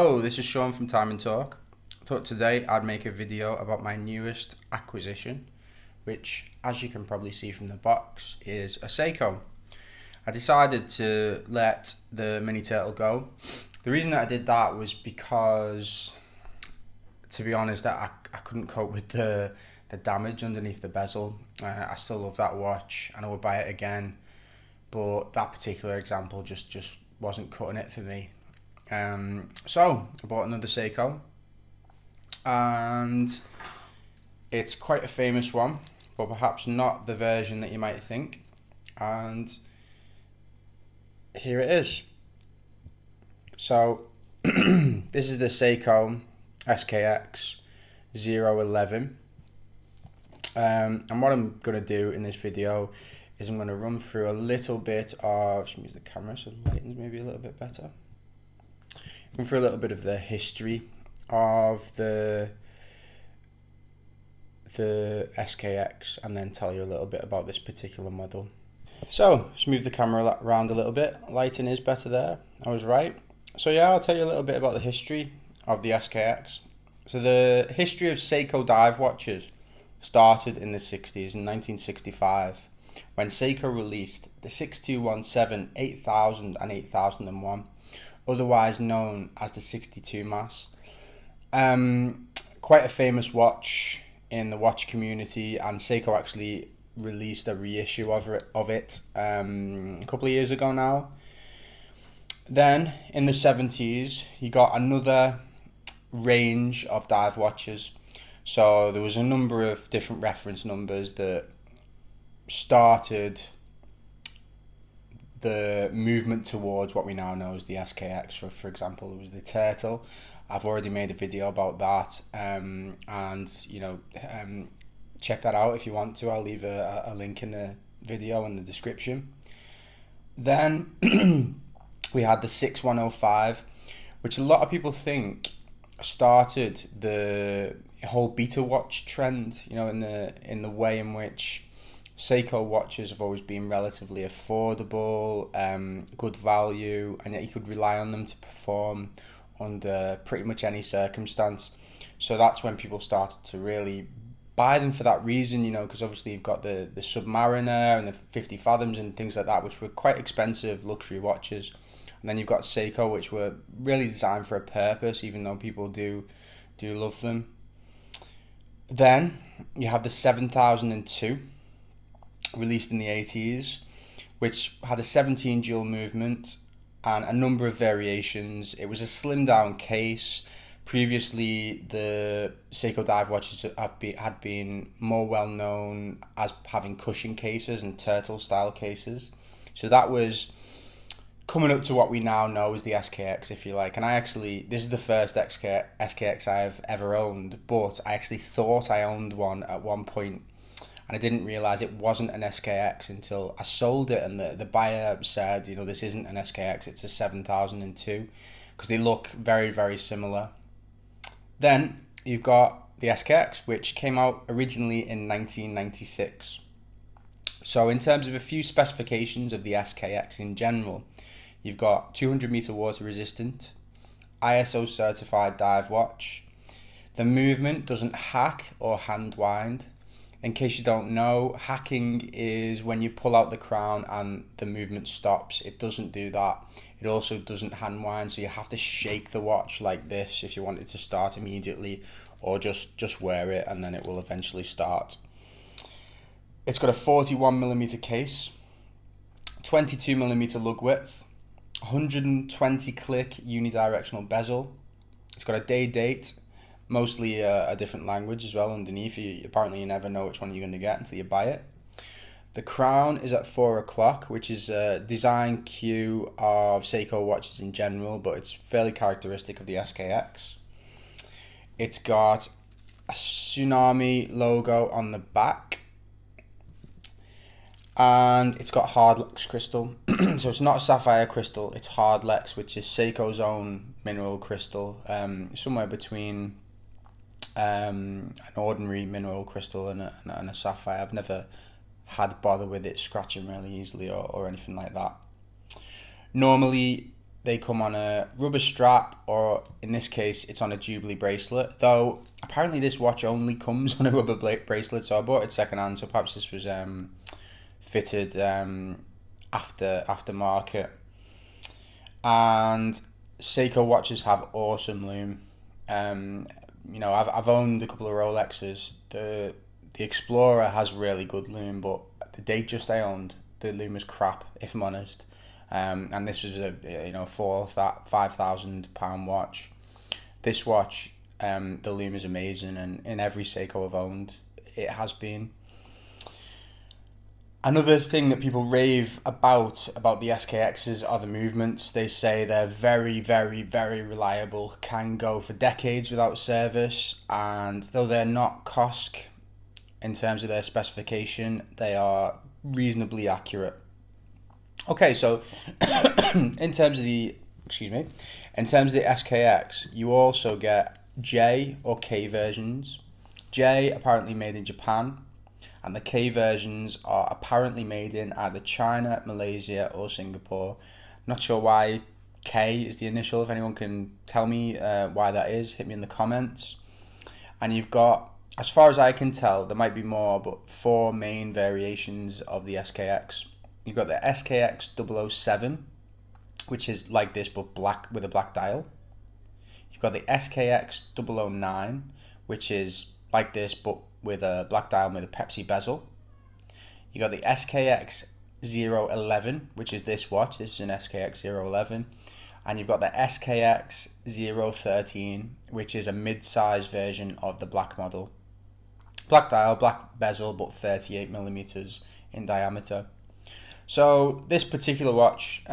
Hello, this is Sean from Time and Talk. I thought today I'd make a video about my newest acquisition, which, as you can probably see from the box, is a Seiko. I decided to let the mini turtle go. The reason that I did that was because, to be honest, I couldn't cope with the damage underneath the bezel. I still love that watch and I would buy it again, but that particular example just wasn't cutting it for me. So I bought another Seiko, and it's quite a famous one, but perhaps not the version that you might think. And here it is. So this is the Seiko SKX011. And what I'm going to do in this video is I'm going to run through a little bit of, just use the camera so the lighting's maybe a little bit better. Run through a little bit of the history of the SKX and then tell you a little bit about this particular model. So, just move the camera around a little bit. Lighting is better there, I was right. So yeah, I'll tell you a little bit about the history of the SKX. So the history of Seiko dive watches started in the 60s, in 1965, when Seiko released the 6217, 8000 and 8001. Otherwise known as the 62 mass. Quite a famous watch in the watch community, and Seiko actually released a reissue of it a couple of years ago now. Then in the 70s you got another range of dive watches. So there was a number of different reference numbers that started the movement towards what we now know as the SKX. For example, there was the turtle. I've already made a video about that, and check that out if you want to. I'll leave a link in the video in the description. Then we had the 6105, which a lot of people think started the whole beta watch trend, in the way in which Seiko watches have always been relatively affordable, good value, and yet you could rely on them to perform under pretty much any circumstance. So that's when people started to really buy them for that reason, because obviously you've got the Submariner and the 50 Fathoms and things like that, which were quite expensive luxury watches. And then you've got Seiko, which were really designed for a purpose, even though people do love them. Then you have the 7002, released in the 80s, which had a 17 jewel movement and a number of variations. It was a slimmed down case. Previously, the Seiko dive watches had been more well known as having cushion cases and turtle style cases. So that was coming up to what we now know as the SKX, if you like. And this is the first SKX I've ever owned, but I actually thought I owned one at one point, and I didn't realize it wasn't an SKX until I sold it, and the buyer said, this isn't an SKX, it's a 7002, because they look very, very similar. Then you've got the SKX, which came out originally in 1996. So in terms of a few specifications of the SKX in general, you've got 200 meter water resistant, ISO certified dive watch. The movement doesn't hack or hand wind. In case you don't know, hacking is when you pull out the crown and the movement stops. It doesn't do that. It also doesn't hand wind, so you have to shake the watch like this if you want it to start immediately, or just wear it and then it will eventually start. It's got a 41mm case, 22mm lug width, 120 click unidirectional bezel. It's got a day date, mostly a different language as well underneath. Apparently you never know which one you're going to get until you buy it. The crown is at 4 o'clock, which is a design cue of Seiko watches in general, but it's fairly characteristic of the SKX. It's got a tsunami logo on the back, and it's got Hardlex crystal. So it's not a sapphire crystal, it's Hardlex, which is Seiko's own mineral crystal, somewhere between an ordinary mineral crystal and a sapphire. I've never had bother with it scratching really easily or anything like that. Normally they come on a rubber strap, or in this case, it's on a Jubilee bracelet. Though apparently this watch only comes on a rubber bracelet, so I bought it secondhand. So perhaps this was fitted aftermarket. And Seiko watches have awesome loom. You know, I've owned a couple of Rolexes. The Explorer has really good loom, but the Datejust I owned, the loom was crap, if I'm honest. And this was a £5,000 watch. This watch, the loom is amazing, and in every Seiko I've owned, it has been. Another thing that people rave about the SKXs are the movements. They say they're very, very, very reliable, can go for decades without service, and though they're not COSC in terms of their specification, they are reasonably accurate. Okay, so in terms of the SKX, you also get J or K versions. J apparently made in Japan, and the K versions are apparently made in either China, Malaysia, or Singapore. Not sure why K is the initial. If anyone can tell me why that is, hit me in the comments. And you've got, as far as I can tell, there might be more, but 4 main variations of the SKX. You've got the SKX007, which is like this but black with a black dial. You've got the SKX009, which is like this but with a black dial with a Pepsi bezel. You got the SKX011, which is this watch. This is an SKX011. And you've got the SKX013, which is a mid-size version of the black model. Black dial, black bezel, but 38mm in diameter. So this particular watch,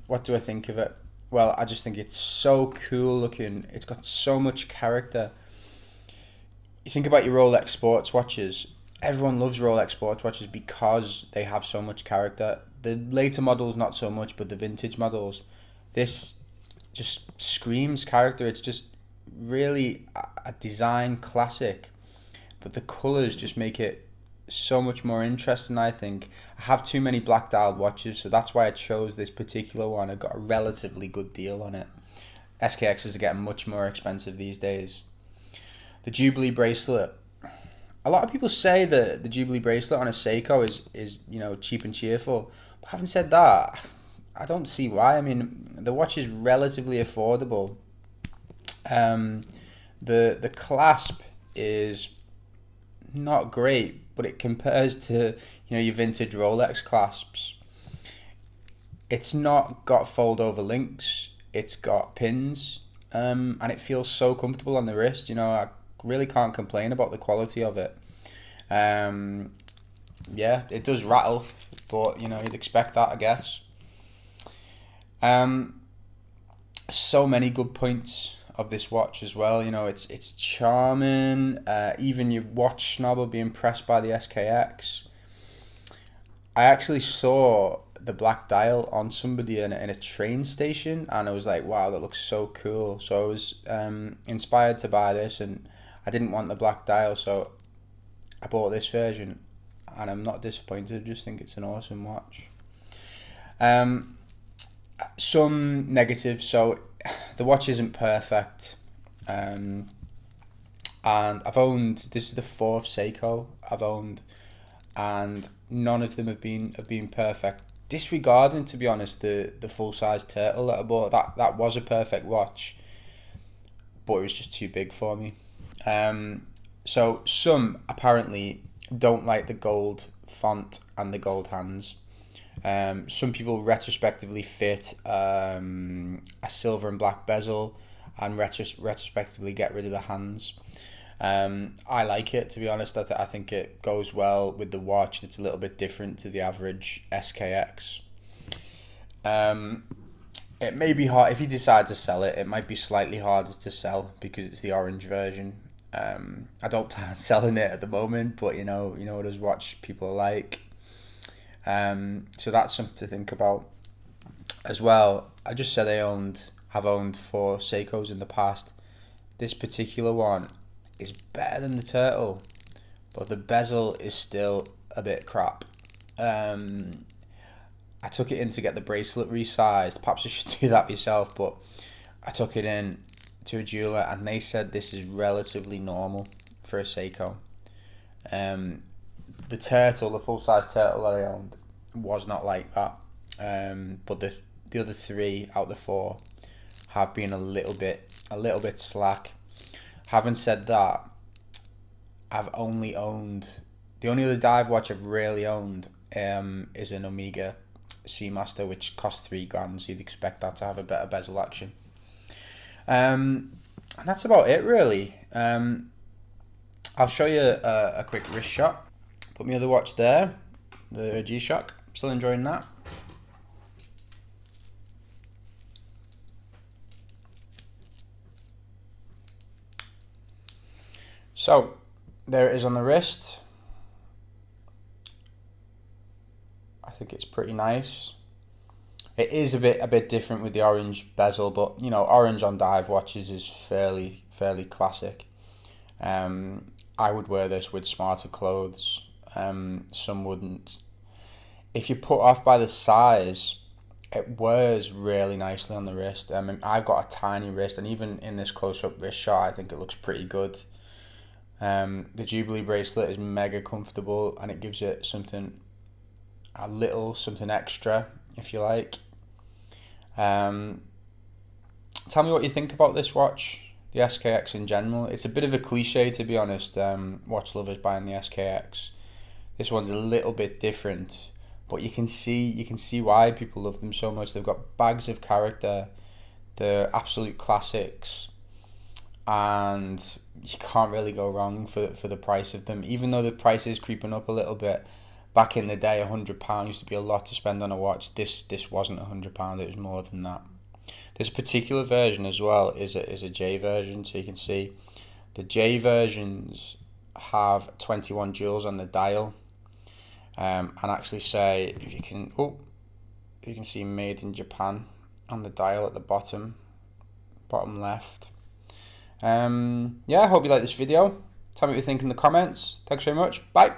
what do I think of it? Well, I just think it's so cool looking. It's got so much character. You think about your Rolex sports watches. Everyone loves Rolex sports watches because they have so much character. The later models, not so much, but the vintage models, this just screams character. It's just really a design classic, but the colors just make it so much more interesting, I think. I have too many black dialed watches, so that's why I chose this particular one. I got a relatively good deal on it. SKXs are getting much more expensive these days. The Jubilee bracelet. A lot of people say that the Jubilee bracelet on a Seiko is you know, cheap and cheerful. But having said that, I don't see why. I mean, the watch is relatively affordable. The clasp is not great, but it compares to, you know, your vintage Rolex clasps. It's not got fold over links. It's got pins, and it feels so comfortable on the wrist. You know, I really can't complain about the quality of it. Yeah, it does rattle, but you know, you'd expect that, I guess. So many good points of this watch as well. You know, it's charming. Even your watch snob will be impressed by the SKX. I actually saw the black dial on somebody in a train station, and I was like, wow, that looks so cool. So I was inspired to buy this, and I didn't want the black dial, so I bought this version, and I'm not disappointed. I just think it's an awesome watch. Some negatives. So the watch isn't perfect, and I've owned, this is the 4th Seiko I've owned, and none of them have been perfect. Disregarding, to be honest, the full size turtle that I bought, that was a perfect watch, but it was just too big for me. So some apparently don't like the gold font and the gold hands. Some people retrospectively fit a silver and black bezel and retrospectively get rid of the hands. I like it, to be honest. I think it goes well with the watch, and it's a little bit different to the average SKX. It may be hard, if you decide to sell it, it might be slightly harder to sell because it's the orange version. I don't plan on selling it at the moment, but you know what as watch people are like. So that's something to think about as well. I just said I've owned 4 Seikos in the past. This particular one is better than the turtle, but the bezel is still a bit crap. I took it in to get the bracelet resized. Perhaps you should do that yourself, but I took it in to a jeweler and they said this is relatively normal for a Seiko. The turtle, the full-size turtle that I owned, was not like that. But the other 3 out of the 4 have been a little bit slack. Having said that, I've only owned, the only other dive watch I've really owned is an Omega Seamaster, which costs $3,000. So you'd expect that to have a better bezel action. And that's about it really. I'll show you a quick wrist shot. Put my other watch there, the G-Shock. Still enjoying that. So there it is on the wrist. I think it's pretty nice. It is a bit different with the orange bezel, but you know, orange on dive watches is fairly classic. I would wear this with smarter clothes. Some wouldn't. If you're put off by the size, it wears really nicely on the wrist. I've got a tiny wrist, and even in this close-up wrist shot, I think it looks pretty good. The Jubilee bracelet is mega comfortable, and it gives it something extra, if you like. Tell me what you think about this watch, the SKX in general. It's a bit of a cliche, to be honest, watch lovers buying the SKX. This one's a little bit different, but you can see why people love them so much. They've got bags of character, they're absolute classics, and you can't really go wrong for the price of them. Even though the price is creeping up a little bit, back in the day, £100 used to be a lot to spend on a watch. This wasn't £100, it was more than that. This particular version as well is a J version, so you can see the J versions have 21 jewels on the dial, and actually say, if you can see made in Japan on the dial at the bottom left. Yeah, I hope you like this video. Tell me what you think in the comments. Thanks very much. Bye.